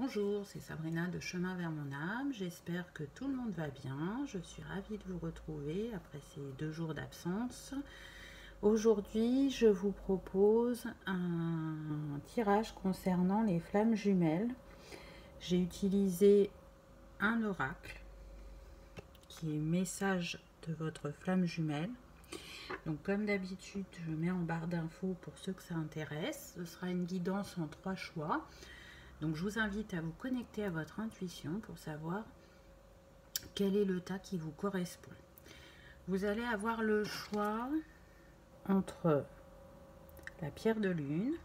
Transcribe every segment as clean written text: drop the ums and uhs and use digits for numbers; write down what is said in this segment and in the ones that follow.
Bonjour, c'est Sabrina de Chemin vers mon âme. J'espère que tout le monde va bien. Je suis ravie de vous retrouver après ces 2 jours d'absence. Aujourd'hui, je vous propose un tirage concernant les flammes jumelles. J'ai utilisé un oracle qui est message de votre flamme jumelle. Donc comme d'habitude, je mets en barre d'infos pour ceux que ça intéresse. Ce sera une guidance en 3 choix. Donc je vous invite à vous connecter à votre intuition pour savoir quel est le tas qui vous correspond. Vous allez avoir le choix entre la pierre de lune,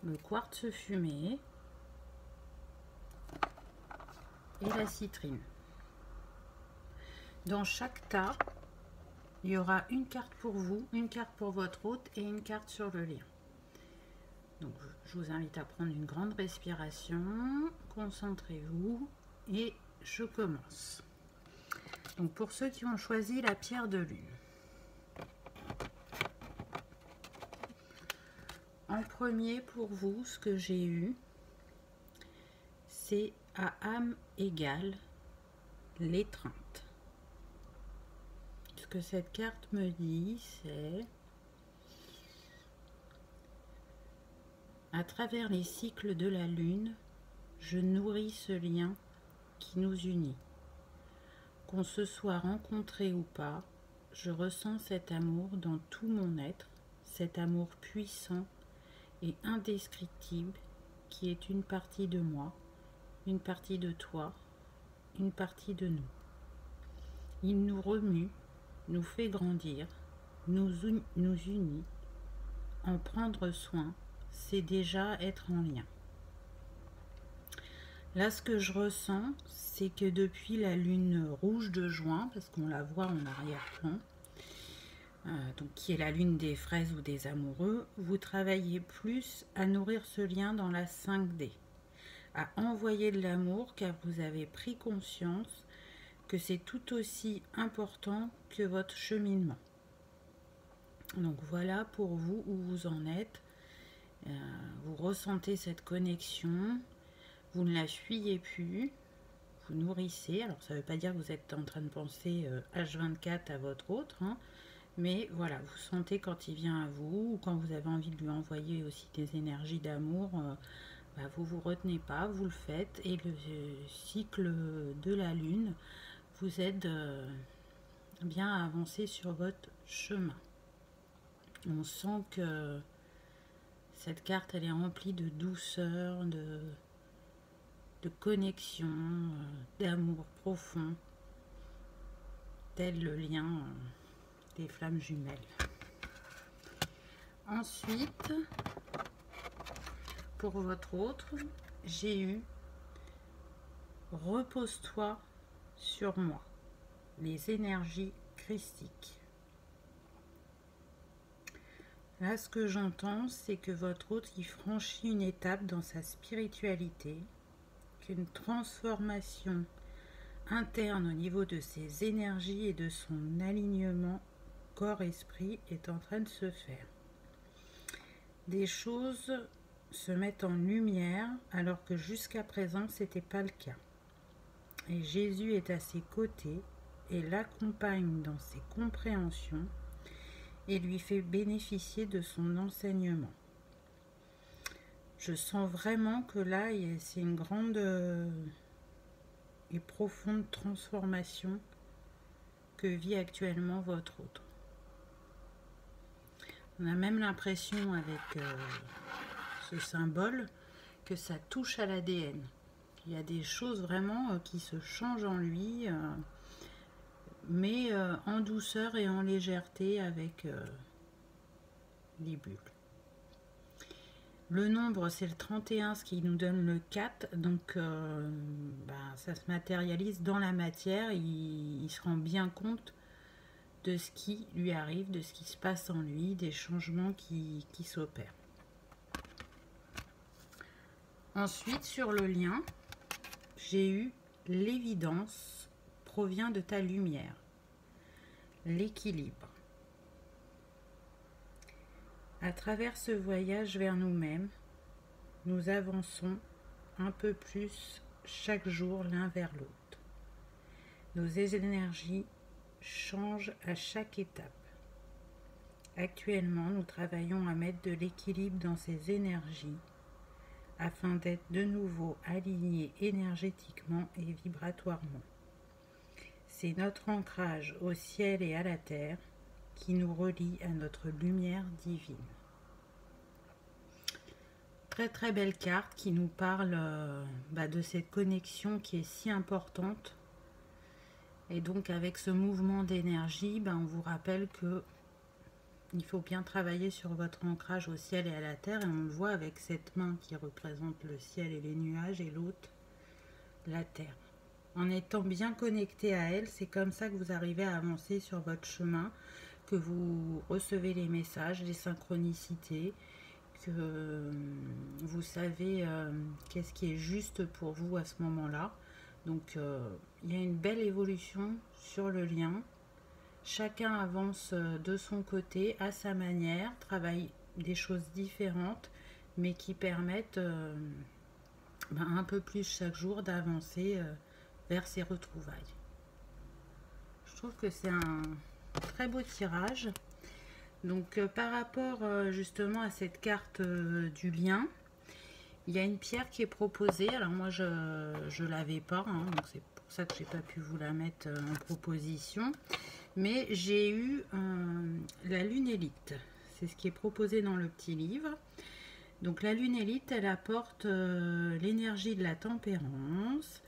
le quartz fumé et la citrine. Dans chaque tas, il y aura une carte pour vous, une carte pour votre hôte et une carte sur le lien. Donc, je vous invite à prendre une grande respiration, concentrez-vous et je commence. Donc, pour ceux qui ont choisi la pierre de lune, en premier pour vous, ce que j'ai eu, c'est à âme égale l'étreinte. Ce que cette carte me dit, c'est à travers les cycles de la lune, je nourris ce lien qui nous unit. Qu'on se soit rencontré ou pas, je ressens cet amour dans tout mon être, cet amour puissant et indescriptible qui est une partie de moi, une partie de toi, une partie de nous. Il nous remue, nous fait grandir, nous unit. En prendre soin, c'est déjà être en lien. Là, ce que je ressens, c'est que depuis la lune rouge de juin, parce qu'on la voit en arrière-plan, donc qui est la lune des fraises ou des amoureux, vous travaillez plus à nourrir ce lien dans la 5D, à envoyer de l'amour car vous avez pris conscience que c'est tout aussi important que votre cheminement. Donc voilà pour vous où vous en êtes. Vous ressentez cette connexion, vous ne la fuyez plus, vous nourrissez. Alors ça ne veut pas dire que vous êtes en train de penser H24 à votre autre, hein, mais voilà, vous sentez quand il vient à vous, ou quand vous avez envie de lui envoyer aussi des énergies d'amour, vous ne vous retenez pas, vous le faites, et le cycle de la lune vous aide bien à avancer sur votre chemin. On sent que cette carte, elle est remplie de douceur, de connexion, d'amour profond, tel le lien des flammes jumelles. Ensuite, pour votre autre, j'ai eu repose-toi sur moi, les énergies christiques. Là, ce que j'entends, c'est que votre autre, il franchit une étape dans sa spiritualité, qu'une transformation interne au niveau de ses énergies et de son alignement corps-esprit est en train de se faire. Des choses se mettent en lumière alors que jusqu'à présent, ce n'était pas le cas. Et Jésus est à ses côtés et l'accompagne dans ses compréhensions et lui fait bénéficier de son enseignement. Je sens vraiment que là, c'est une grande et profonde transformation que vit actuellement votre autre. On a même l'impression avec ce symbole que ça touche à l'ADN. Il y a des choses vraiment qui se changent en lui, mais en douceur et en légèreté avec les bulles. Le nombre, c'est le 31, ce qui nous donne le 4, donc ça se matérialise dans la matière, il se rend bien compte de ce qui lui arrive, de ce qui se passe en lui, des changements qui s'opèrent. Ensuite, sur le lien, j'ai eu l'évidence provient de ta lumière, l'équilibre. À travers ce voyage vers nous-mêmes, nous avançons un peu plus chaque jour l'un vers l'autre. Nos énergies changent à chaque étape. Actuellement, nous travaillons à mettre de l'équilibre dans ces énergies afin d'être de nouveau alignés énergétiquement et vibratoirement. C'est notre ancrage au ciel et à la terre qui nous relie à notre lumière divine. Très très belle carte qui nous parle de cette connexion qui est si importante. Et donc avec ce mouvement d'énergie, on vous rappelle que il faut bien travailler sur votre ancrage au ciel et à la terre. Et on le voit avec cette main qui représente le ciel et les nuages et l'autre, la terre. En étant bien connecté à elle, c'est comme ça que vous arrivez à avancer sur votre chemin, que vous recevez les messages, les synchronicités, que vous savez qu'est-ce qui est juste pour vous à ce moment-là. Donc il y a une belle évolution sur le lien. Chacun avance de son côté, à sa manière, travaille des choses différentes, mais qui permettent un peu plus chaque jour d'avancer vers ses retrouvailles. Je trouve que c'est un très beau tirage. Donc par rapport justement à cette carte du lien, il y a une pierre qui est proposée. Alors moi je ne l'avais pas, donc c'est pour ça que j'ai pas pu vous la mettre en proposition. Mais j'ai eu la lune élite. C'est ce qui est proposé dans le petit livre. Donc la lune élite, elle apporte l'énergie de la tempérance.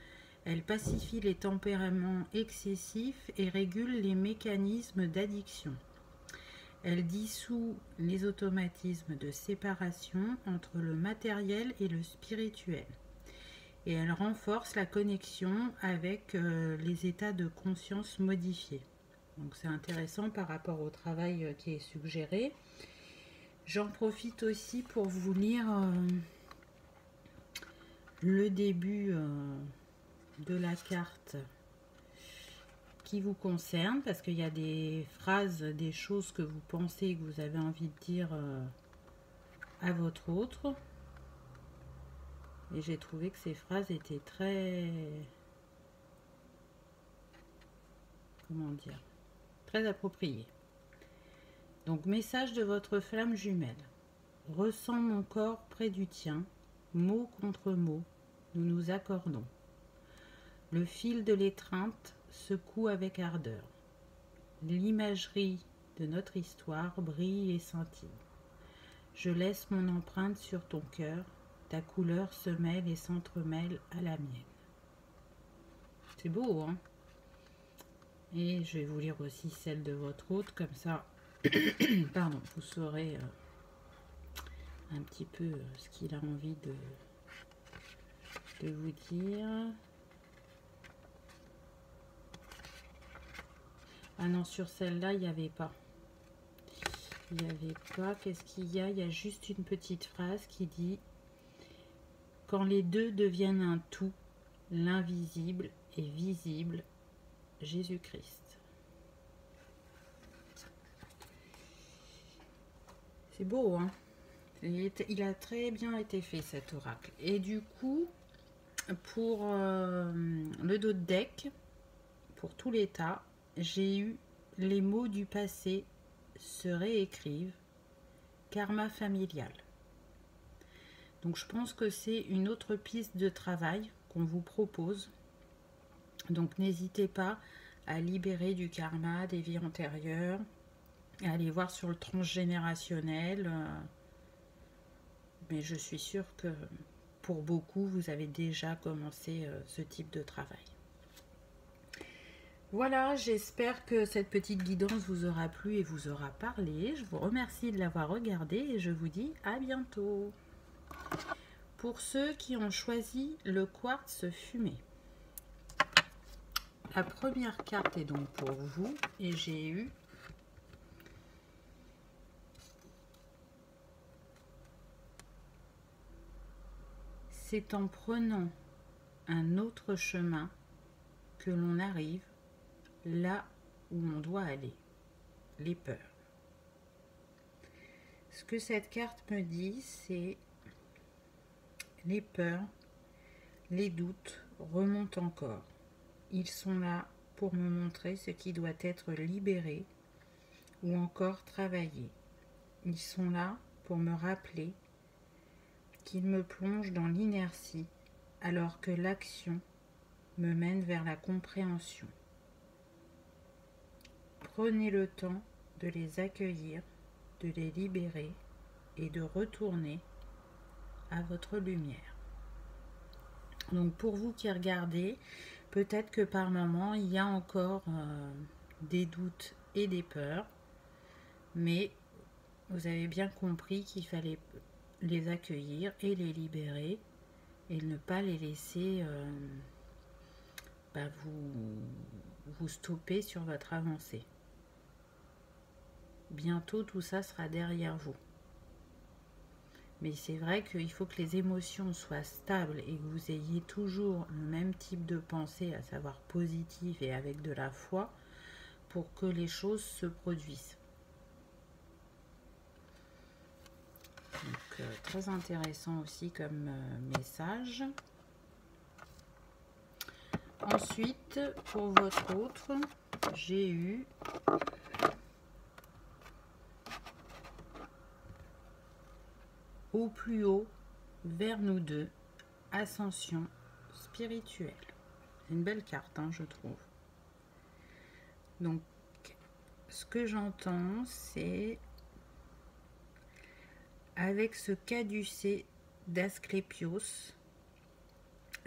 Elle pacifie les tempéraments excessifs et régule les mécanismes d'addiction. Elle dissout les automatismes de séparation entre le matériel et le spirituel. Et elle renforce la connexion avec les états de conscience modifiés. Donc c'est intéressant par rapport au travail qui est suggéré. J'en profite aussi pour vous lire le début de la carte qui vous concerne, parce qu'il y a des phrases, des choses que vous pensez, que vous avez envie de dire à votre autre. Et j'ai trouvé que ces phrases étaient très... comment dire, très appropriées. Donc, message de votre flamme jumelle. Ressens mon corps près du tien, mot contre mot, nous nous accordons. Le fil de l'étreinte secoue avec ardeur. L'imagerie de notre histoire brille et scintille. Je laisse mon empreinte sur ton cœur, ta couleur se mêle et s'entremêle à la mienne. C'est beau, hein? Et je vais vous lire aussi celle de votre hôte, comme ça, pardon, vous saurez un petit peu ce qu'il a envie de vous dire. Ah non, sur celle-là, il n'y avait pas. Il n'y avait pas. Qu'est-ce qu'il y a? Il y a juste une petite phrase qui dit « Quand les deux deviennent un tout, l'invisible est visible, Jésus-Christ. » C'est beau, hein? Il a très bien été fait, cet oracle. Et du coup, pour le dos de deck, pour tout l'état, j'ai eu les mots du passé se réécrivent, karma familial. Donc je pense que c'est une autre piste de travail qu'on vous propose. Donc n'hésitez pas à libérer du karma des vies antérieures, à aller voir sur le transgénérationnel. Mais je suis sûre que pour beaucoup, vous avez déjà commencé ce type de travail. Voilà, j'espère que cette petite guidance vous aura plu et vous aura parlé. Je vous remercie de l'avoir regardé et je vous dis à bientôt. Pour ceux qui ont choisi le quartz fumé, la première carte est donc pour vous et j'ai eu c'est en prenant un autre chemin que l'on arrive là où on doit aller, les peurs. Ce que cette carte me dit, c'est les peurs, les doutes remontent encore. Ils sont là pour me montrer ce qui doit être libéré ou encore travaillé. Ils sont là pour me rappeler qu'ils me plongent dans l'inertie alors que l'action me mène vers la compréhension. Prenez le temps de les accueillir, de les libérer et de retourner à votre lumière. Donc pour vous qui regardez, peut-être que par moment il y a encore des doutes et des peurs, mais vous avez bien compris qu'il fallait les accueillir et les libérer et ne pas les laisser vous stopper sur votre avancée. Bientôt tout ça sera derrière vous. Mais c'est vrai qu'il faut que les émotions soient stables et que vous ayez toujours le même type de pensée, à savoir positive et avec de la foi, pour que les choses se produisent. Donc, très intéressant aussi comme message. Ensuite, pour votre autre, j'ai eu au plus haut, vers nous deux, ascension spirituelle. C'est une belle carte, hein, je trouve. Donc, ce que j'entends, c'est avec ce caducée d'Asclépios,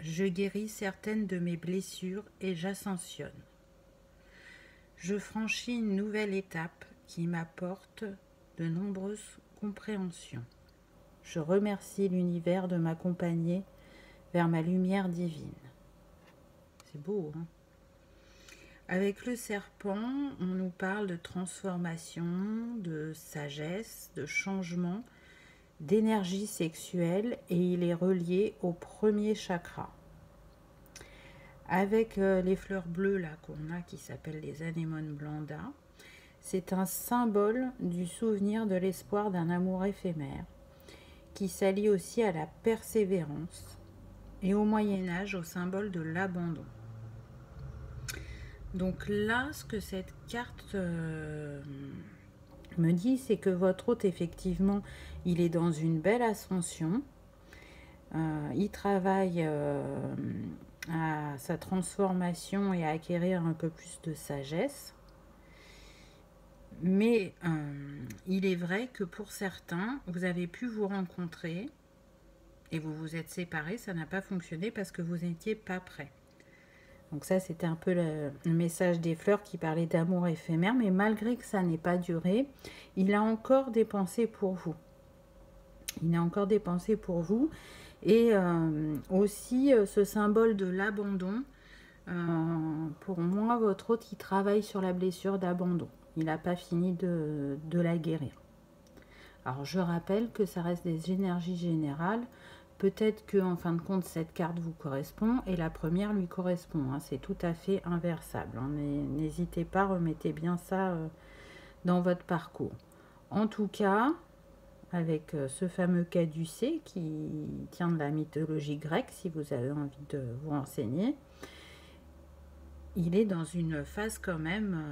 je guéris certaines de mes blessures et j'ascensionne. Je franchis une nouvelle étape qui m'apporte de nombreuses compréhensions. Je remercie l'univers de m'accompagner vers ma lumière divine. C'est beau, hein? Avec le serpent, on nous parle de transformation, de sagesse, de changement, d'énergie sexuelle et il est relié au premier chakra. Avec les fleurs bleues là qu'on a qui s'appellent les anémones blanda, c'est un symbole du souvenir de l'espoir d'un amour éphémère qui s'allie aussi à la persévérance et au Moyen-Âge au symbole de l'abandon. Donc là, ce que cette carte me dit, c'est que votre hôte, effectivement, il est dans une belle ascension. Il travaille à sa transformation et à acquérir un peu plus de sagesse. Mais il est vrai que pour certains, vous avez pu vous rencontrer et vous vous êtes séparés, ça n'a pas fonctionné parce que vous n'étiez pas prêts. Donc ça, c'était un peu le message des fleurs qui parlait d'amour éphémère, mais malgré que ça n'ait pas duré, il a encore des pensées pour vous. Il a encore des pensées pour vous. Et aussi, ce symbole de l'abandon, pour moi, votre hôte, il travaille sur la blessure d'abandon. Il n'a pas fini de la guérir. Alors, je rappelle que ça reste des énergies générales. Peut-être qu'en fin de compte, cette carte vous correspond et la première lui correspond. Hein. C'est tout à fait inversable. Hein. N'hésitez pas, remettez bien ça dans votre parcours. En tout cas, avec ce fameux caducée qui tient de la mythologie grecque, si vous avez envie de vous renseigner, il est dans une phase quand même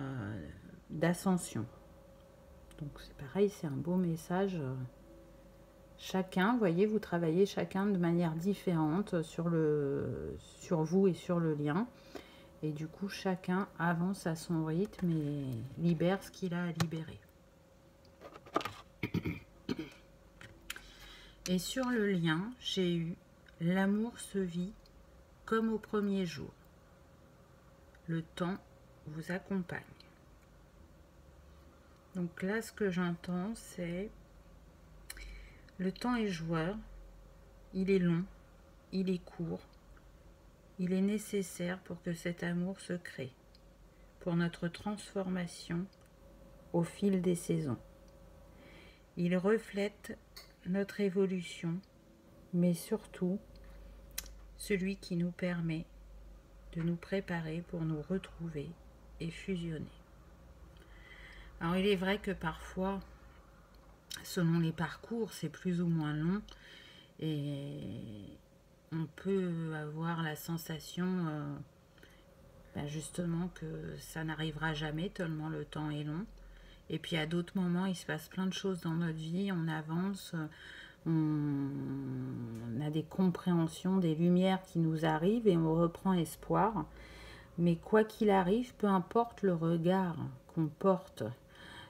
d'ascension. Donc c'est pareil, c'est un beau message. Chacun, vous voyez, vous travaillez chacun de manière différente sur vous et sur le lien. Et du coup, chacun avance à son rythme et libère ce qu'il a à libérer. Et sur le lien, j'ai eu « L'amour se vit comme au premier jour. Le temps vous accompagne. » Donc là, ce que j'entends, c'est le temps est joueur, il est long, il est court, il est nécessaire pour que cet amour se crée, pour notre transformation au fil des saisons. Il reflète notre évolution, mais surtout celui qui nous permet de nous préparer pour nous retrouver et fusionner. Alors il est vrai que parfois, selon les parcours, c'est plus ou moins long et on peut avoir la sensation justement que ça n'arrivera jamais tellement le temps est long. Et puis à d'autres moments, il se passe plein de choses dans notre vie, on avance, on a des compréhensions, des lumières qui nous arrivent et on reprend espoir. Mais quoi qu'il arrive, peu importe le regard qu'on porte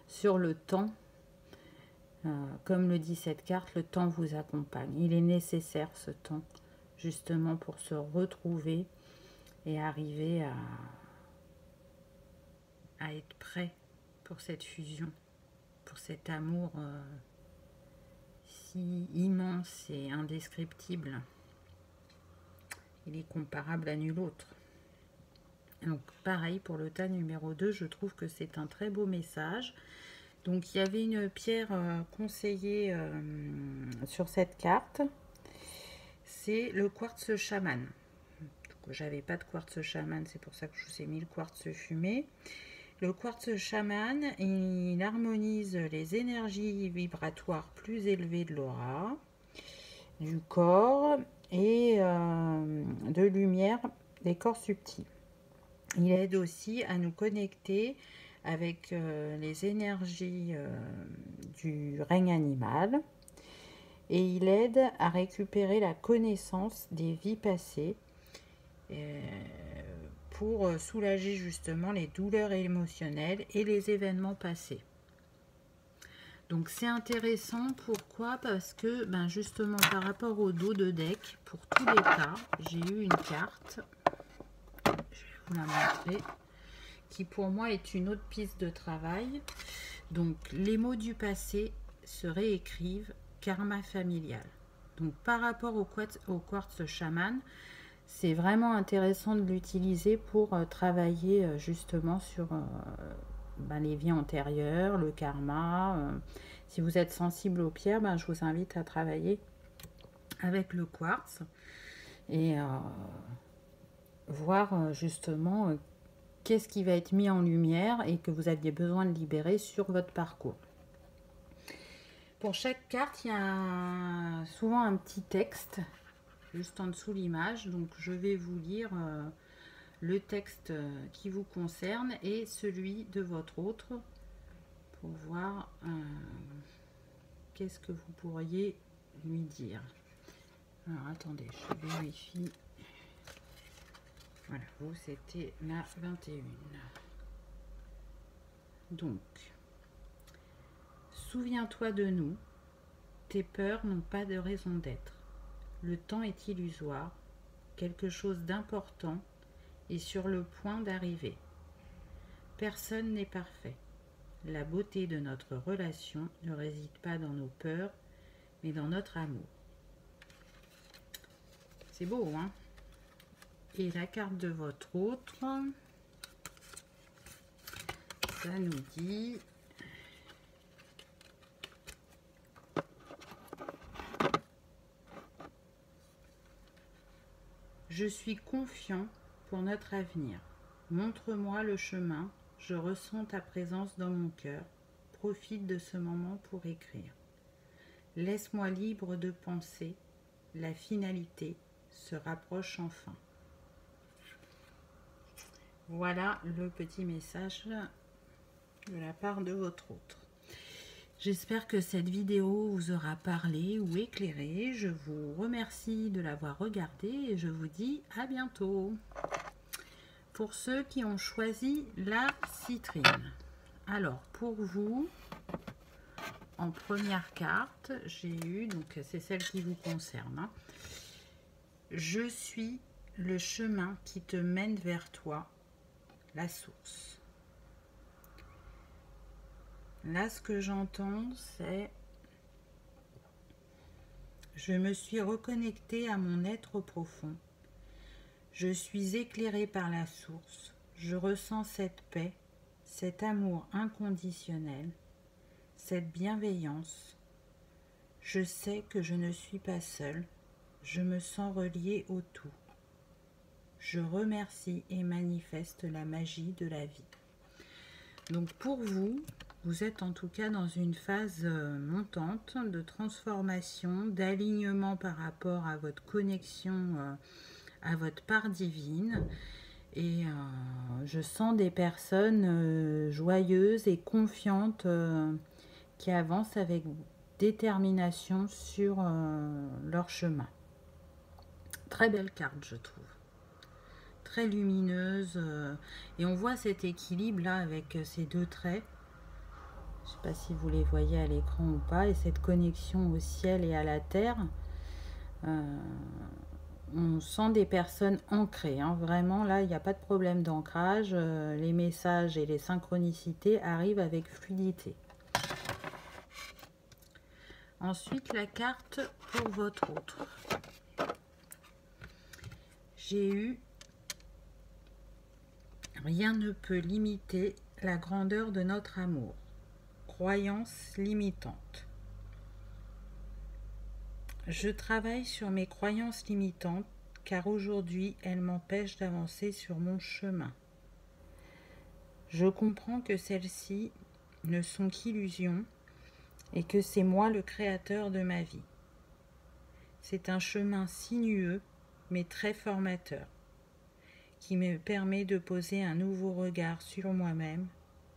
sur le temps, comme le dit cette carte, le temps vous accompagne. Il est nécessaire ce temps, justement pour se retrouver et arriver à être prêt pour cette fusion, pour cet amour si immense et indescriptible. Il est comparable à nul autre. Donc pareil pour le tas numéro 2, je trouve que c'est un très beau message. Donc il y avait une pierre conseillée sur cette carte, c'est le quartz chaman. J'avais pas de quartz chaman, c'est pour ça que je vous ai mis le quartz fumé. Le quartz chaman, il harmonise les énergies vibratoires plus élevées de l'aura, du corps et de lumière des corps subtils. Il aide aussi à nous connecter avec les énergies du règne animal et il aide à récupérer la connaissance des vies passées pour soulager justement les douleurs émotionnelles et les événements passés. Donc c'est intéressant, pourquoi? Parce que justement par rapport au dos de deck, pour tous les cas, j'ai eu une carte, je vais vous la montrer, qui pour moi est une autre piste de travail. Donc les mots du passé se réécrivent, karma familial. Donc par rapport au quartz chaman, c'est vraiment intéressant de l'utiliser pour travailler justement sur les vies antérieures, le karma. Si vous êtes sensible aux pierres, je vous invite à travailler avec le quartz et voir justement qu'est-ce qui va être mis en lumière et que vous aviez besoin de libérer sur votre parcours. Pour chaque carte, il y a souvent un petit texte juste en dessous l'image, donc je vais vous lire le texte qui vous concerne et celui de votre autre pour voir qu'est-ce que vous pourriez lui dire. Alors attendez, je vérifie. Voilà, vous c'était la 21. Donc, souviens-toi de nous, tes peurs n'ont pas de raison d'être. Le temps est illusoire, quelque chose d'important est sur le point d'arriver. Personne n'est parfait. La beauté de notre relation ne réside pas dans nos peurs, mais dans notre amour. C'est beau, hein? Et la carte de votre autre, ça nous dit... Je suis confiant pour notre avenir. Montre-moi le chemin. Je ressens ta présence dans mon cœur. Profite de ce moment pour écrire. Laisse-moi libre de penser. La finalité se rapproche enfin. Voilà le petit message de la part de votre autre. J'espère que cette vidéo vous aura parlé ou éclairé. Je vous remercie de l'avoir regardée et je vous dis à bientôt. Pour ceux qui ont choisi la citrine. Alors, pour vous, en première carte, j'ai eu, donc c'est celle qui vous concerne, hein. Je suis le chemin qui te mène vers toi, la source. Là, ce que j'entends, c'est je me suis reconnectée à mon être profond. Je suis éclairée par la source. Je ressens cette paix, cet amour inconditionnel, cette bienveillance. Je sais que je ne suis pas seule. Je me sens reliée au tout. Je remercie et manifeste la magie de la vie. Donc pour vous, Vous êtes en tout cas dans une phase montante de transformation, d'alignement par rapport à votre connexion, à votre part divine. Et je sens des personnes joyeuses et confiantes qui avancent avec détermination sur leur chemin. Très belle carte, je trouve. Très lumineuse. Et on voit cet équilibre là avec ces deux traits. Je ne sais pas si vous les voyez à l'écran ou pas. Et cette connexion au ciel et à la terre. On sent des personnes ancrées. Hein. Vraiment, là, il n'y a pas de problème d'ancrage. Les messages et les synchronicités arrivent avec fluidité. Ensuite, la carte pour votre autre. J'ai eu « Rien ne peut limiter la grandeur de notre amour. Croyance limitante. » Je travaille sur mes croyances limitantes car aujourd'hui elles m'empêchent d'avancer sur mon chemin. Je comprends que celles-ci ne sont qu'illusions et que c'est moi le créateur de ma vie. C'est un chemin sinueux mais très formateur qui me permet de poser un nouveau regard sur moi-même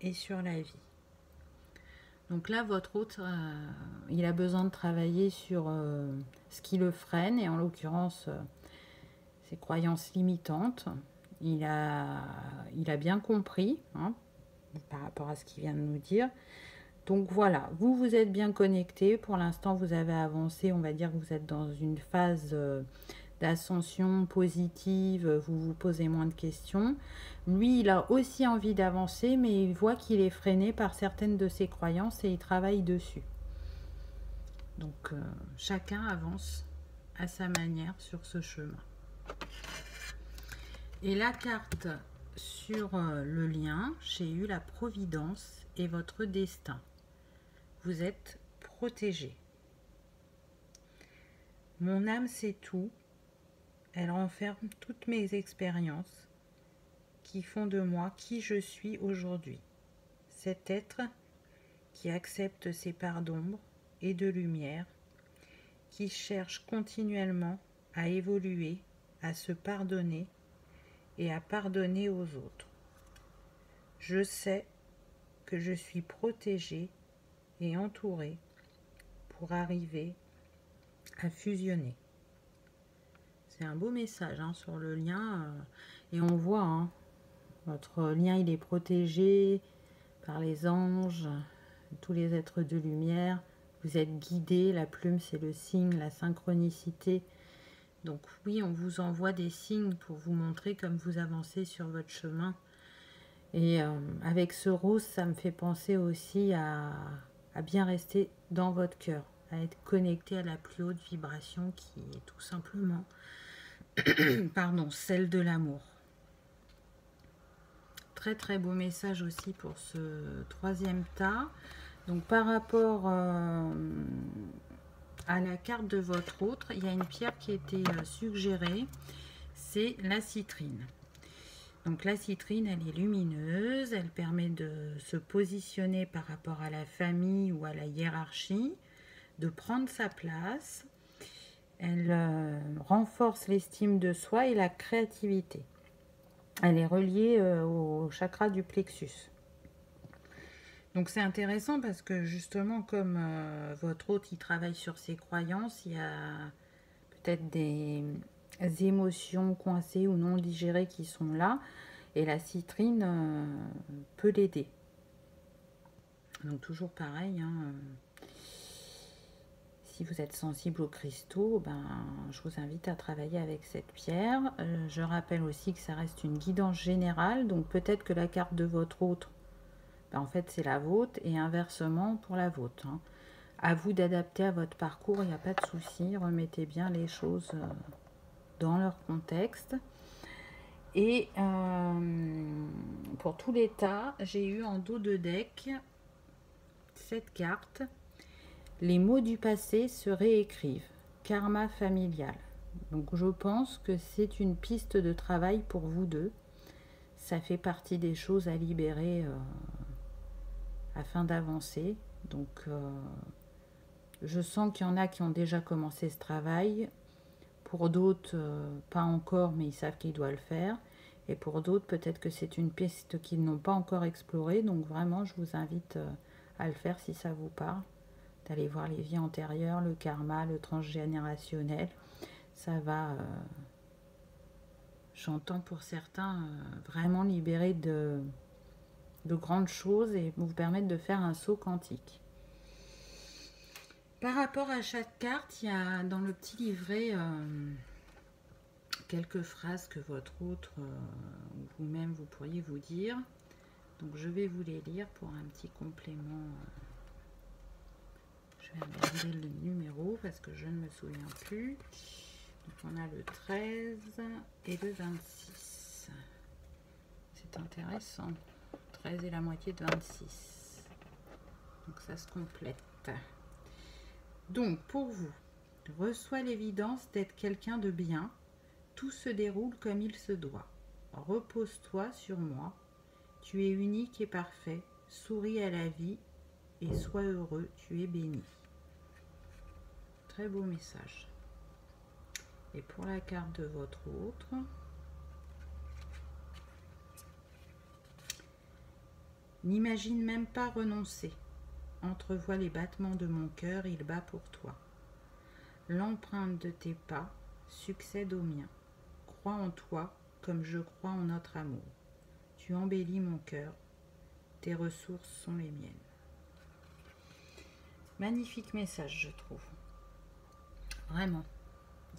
et sur la vie. Donc là, votre hôte, il a besoin de travailler sur ce qui le freine, et en l'occurrence, ses croyances limitantes. Il a bien compris, hein, par rapport à ce qu'il vient de nous dire. Donc voilà, vous êtes bien connecté. Pour l'instant, vous avez avancé. On va dire que vous êtes dans une phase d'ascension positive. Vous vous posez moins de questions. Lui, il a aussi envie d'avancer, mais il voit qu'il est freiné par certaines de ses croyances et il travaille dessus. Donc, chacun avance à sa manière sur ce chemin. Et la carte sur le lien, j'ai eu la providence et votre destin. Vous êtes protégé. Mon âme sait tout. Elle renferme toutes mes expériences qui font de moi qui je suis aujourd'hui. Cet être qui accepte ses parts d'ombre et de lumière, qui cherche continuellement à évoluer, à se pardonner et à pardonner aux autres. Je sais que je suis protégée et entourée pour arriver à fusionner. C'est un beau message hein, sur le lien et on voit hein, votre lien il est protégé par les anges, tous les êtres de lumière. Vous êtes guidé, la plume c'est le signe, la synchronicité. Donc oui, on vous envoie des signes pour vous montrer comme vous avancez sur votre chemin. Et avec ce rose, ça me fait penser aussi à bien rester dans votre cœur, à être connecté à la plus haute vibration qui est tout simplement pardon, celle de l'amour. Très très beau message aussi pour ce troisième tas. Donc par rapport à la carte de votre autre, il y a une pierre qui a été suggérée, c'est la citrine. Donc la citrine, elle est lumineuse, elle permet de se positionner par rapport à la famille ou à la hiérarchie, de prendre sa place. Elle renforce l'estime de soi et la créativité. Elle est reliée au chakra du plexus. Donc c'est intéressant parce que justement comme votre hôte il travaille sur ses croyances, il y a peut-être des émotions coincées ou non digérées qui sont là et la citrine peut l'aider. Donc toujours pareil, hein, si vous êtes sensible aux cristaux, je vous invite à travailler avec cette pierre. Je rappelle aussi que ça reste une guidance générale, donc peut-être que la carte de votre autre, en fait c'est la vôtre et inversement pour la vôtre. Hein. À vous d'adapter à votre parcours, il n'y a pas de souci, remettez bien les choses dans leur contexte. Et pour tous les tas, j'ai eu en dos de deck cette carte. Les mots du passé se réécrivent. Karma familial. Donc je pense que c'est une piste de travail pour vous deux. Ça fait partie des choses à libérer afin d'avancer. Donc, je sens qu'il y en a qui ont déjà commencé ce travail. Pour d'autres, pas encore, mais ils savent qu'ils doivent le faire. Et pour d'autres, peut-être que c'est une piste qu'ils n'ont pas encore explorée. Donc vraiment, je vous invite à le faire si ça vous parle. D'aller voir les vies antérieures, le karma, le transgénérationnel. Ça va, j'entends pour certains, vraiment libérer de grandes choses et vous permettre de faire un saut quantique. Par rapport à chaque carte, il y a dans le petit livret quelques phrases que votre autre ou vous-même vous pourriez vous dire. Donc je vais vous les lire pour un petit complément. Je vais regarder le numéro parce que je ne me souviens plus. Donc on a le 13 et le 26. C'est intéressant. 13 et la moitié de 26. Donc ça se complète. Donc pour vous, reçois l'évidence d'être quelqu'un de bien. Tout se déroule comme il se doit. Repose-toi sur moi. Tu es unique et parfait. Souris à la vie et sois heureux. Tu es béni. Très beau message. Et pour la carte de votre autre, n'imagine même pas renoncer. Entrevois les battements de mon cœur, il bat pour toi. L'empreinte de tes pas succède au mien. Crois en toi comme je crois en notre amour. Tu embellis mon cœur, tes ressources sont les miennes. Magnifique message, je trouve. Vraiment.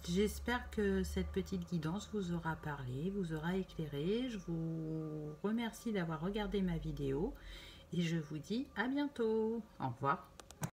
J'espère que cette petite guidance vous aura parlé, vous aura éclairé. Je vous remercie d'avoir regardé ma vidéo et je vous dis à bientôt. Au revoir.